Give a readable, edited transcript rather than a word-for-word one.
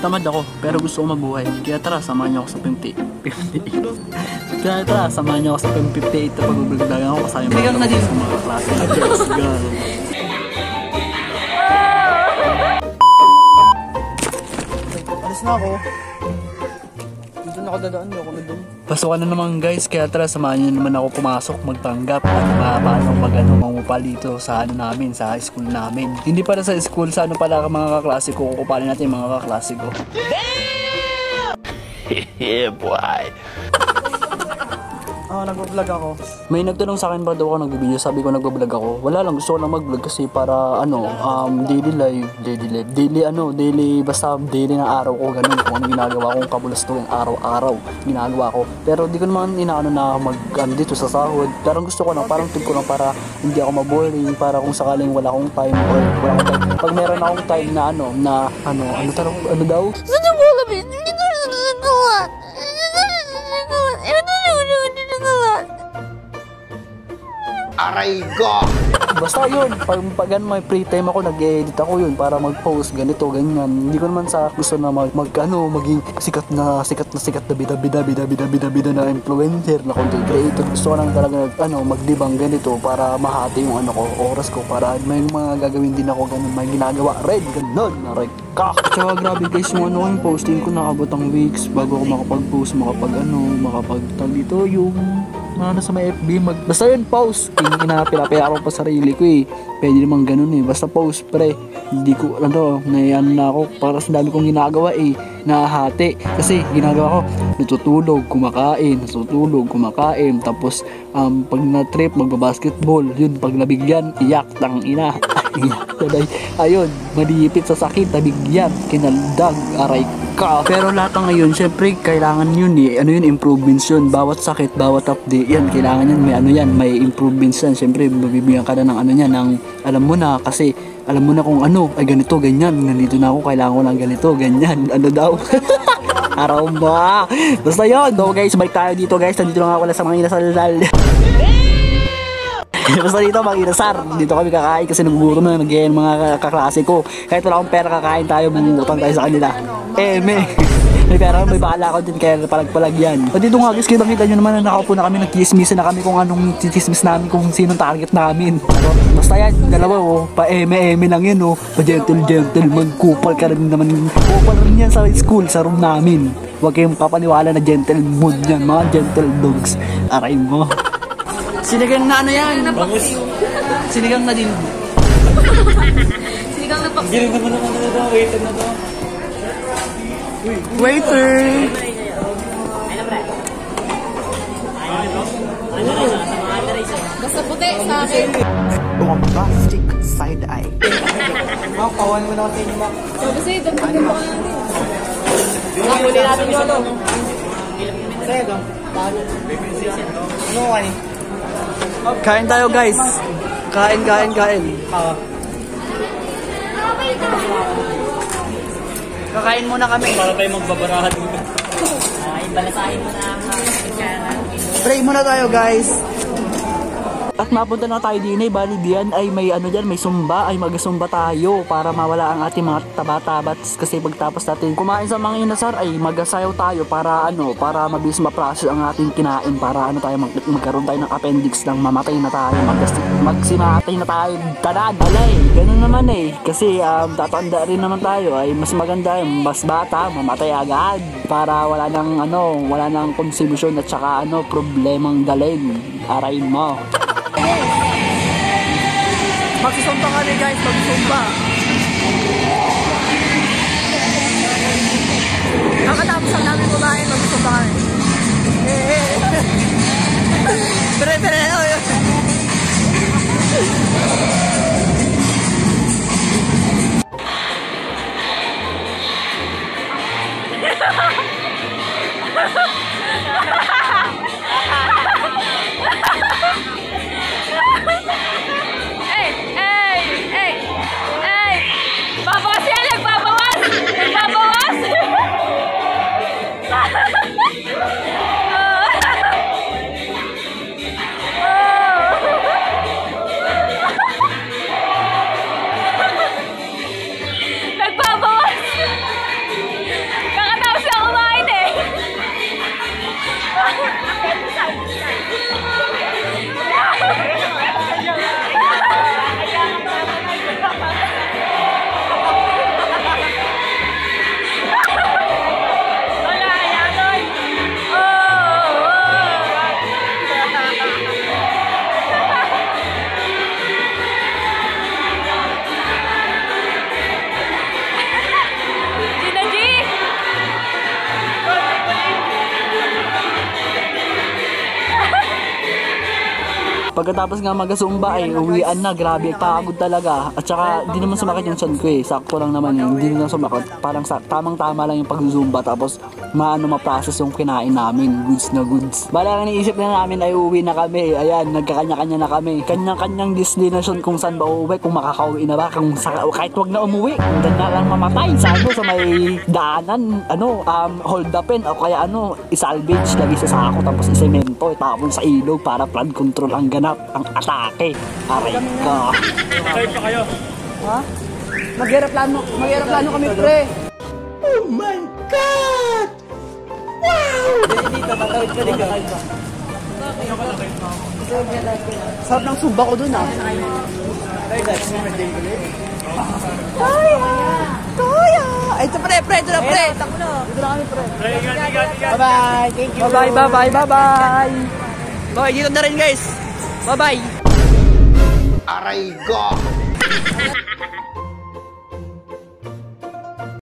Tamad ako, pero gusto ko mabuhay. Kaya tara, samahan niyo ako sa 58. Kaya tara, samahan niyo ako sa 58 na pag-vlog ako kasama yung mga klase. Let's go! Alis na ako. Dito na ako dadaan, hindi ako na doon. Pasukan na naman guys, kaya tara, samahan niyo naman ako pumasok, magpanggap at paano mangupal dito sa ano namin, sa school namin. Hindi para sa school, sa ano pala mga kaklase ko, kukupalin natin yung mga kaklase ko. Yeah boy! Nag-vlog ako. May nagtanong sa akin ba daw ako nag-video, sabi ko nag-vlog ako. Wala lang, gusto ko lang mag-vlog kasi para daily life, basta daily ng araw ko, ganun. Kung ano ginagawa kong kabulastugan araw-araw, ginagawa ko. Pero di ko naman inaano na dito sa sahod. Parang gusto ko lang, parang tip ko lang para hindi ako maboring, para kung sakaling wala akong time or wala akong time. Pag meron akong time na ano daw? Aray ko! Basta yun, pag may free time ako, nag-edit ako yun para mag-post, ganito, ganyan. Hindi ko naman sa gusto na maging sikat na bida na influencer, na content creator. Gusto ko lang talaga magdibang ganito para mahati yung oras ko, para may mga gagawin din ako, ganun, may ginagawa red, ganun, aray ka! Tsaka grabe guys, yung posting ko nakabot ang weeks bago ako makapag-post, makapag-tag dito yung sa may FB, basta yun, post. Pinapila ko pa sarili ko eh. Pwede naman ganun eh. Basta post pre. Hindi ko, naiyan na ako. Para sa dami kong ginagawa eh. Nahahati. Kasi ginagawa ko, natutulog, kumakain. Tapos, pag na-trip, magbabasketball. Yun, pag nabigyan, iyak, tangina. Ayun, malipit sa sakit, nabigyan, kinaldag, aray ka. Pero lahat ng ngayon, syempre, kailangan yun eh. Improvements yun. Bawat sakit, bawat update, yan, kailangan yan, may improvements yan. Syempre, mabibigyan ka na ng alam mo na, kasi alam mo na kung ay ganito, ganyan, nandito na ako, kailangan ko ng ganito, ganyan, daw. Araw ba? Basta yun. So guys, balik tayo dito guys, nandito lang ako sa mga inasal. Basta dito mga inasar, dito kami kakain kasi nagugutom na mga kaklase ko. Kahit wala akong pera, kakain tayo, bumutang tayo sa kanila. May pera, may bahala ako din, kaya palag-palag yan. O dito nga guys, kita nyo naman na nakaupo na kami, nagchismis na kami kung anong chismis namin, kung sinong target namin. Basta yan, dalawa pa-eme lang yan pa-gentle, magkupal ka rin naman. Kupal rin yan sa school, sa room namin. Huwag kayong papaniwala na gentle mood yan, mga gentle dogs. Aray mo. Sinigang na yan? Sinigang na din. Sinigang na paksa. Giling naman waiter na to. Waiter! Basta puti sa akin. Bombastic side eye. Kawan mo na kasi inyo, Mak. Basta yung dagdagan mo ka natin. Huli natin yung Basta ito. Kain tayo guys. Kain. Kakain muna kami. Para tayo magbabarahan dito. Balasahin mo na. Pray muna tayo guys. At mapunta na tayo din eh, bali diyan ay may may sumba, ay mag-sumba tayo para mawala ang ating mga taba-tabat. Kasi pagtapos natin kumain sa mga inasar ay mag-asayaw tayo para para mabilis ma-process ang ating kinain, para magkaroon tayo ng appendix ng mamatay na tayo, magsimatay na tayo, tanan, alay, ganun naman eh. Kasi tatanda rin naman tayo, ay mas maganda yung mas bata, mamatay agad para wala nang consumption at saka problemang dalhin. Aray mo. Magsisumba kami guys, magsisumba. Kakatapos ang namin kumain, magsisumba kami. Pere, Pagkatapos nga mag-zumba ay uwian na, grabe, pagod talaga. At saka di naman sumakit yung chan ko eh, sakto lang naman yun, hindi na sumakit. Parang tamang-tama lang yung pag-zumba, tapos ma-process yung kinain namin, goods na goods. Bala nga niisip na namin ay uuwi na kami, ayan, nagkakanya-kanya na kami. Kanyang-kanyang destination kung saan ba uuwi, kung makakauwi na ba, kung kahit wag na umuwi, doon na lang mamatay sa may daanan, hold upin, o kaya isalvage, lagi sa sako, tapos isemento, itapon sa ilog para flood control ang ganap, ang atake. Aray ka. Save pa kayo. Ha? Mag-aeroplano kami, pre. Oh my God! Wow! Dito, tatawid ka dito. Sarap ng sumba ko dun, ah. Toya! Ay, ito, pre, ito na, pre. Dito na kami, pre. Bye-bye. Thank you. Bye-bye. Bye, dito na rin, guys. Bye-bye. Aray ko!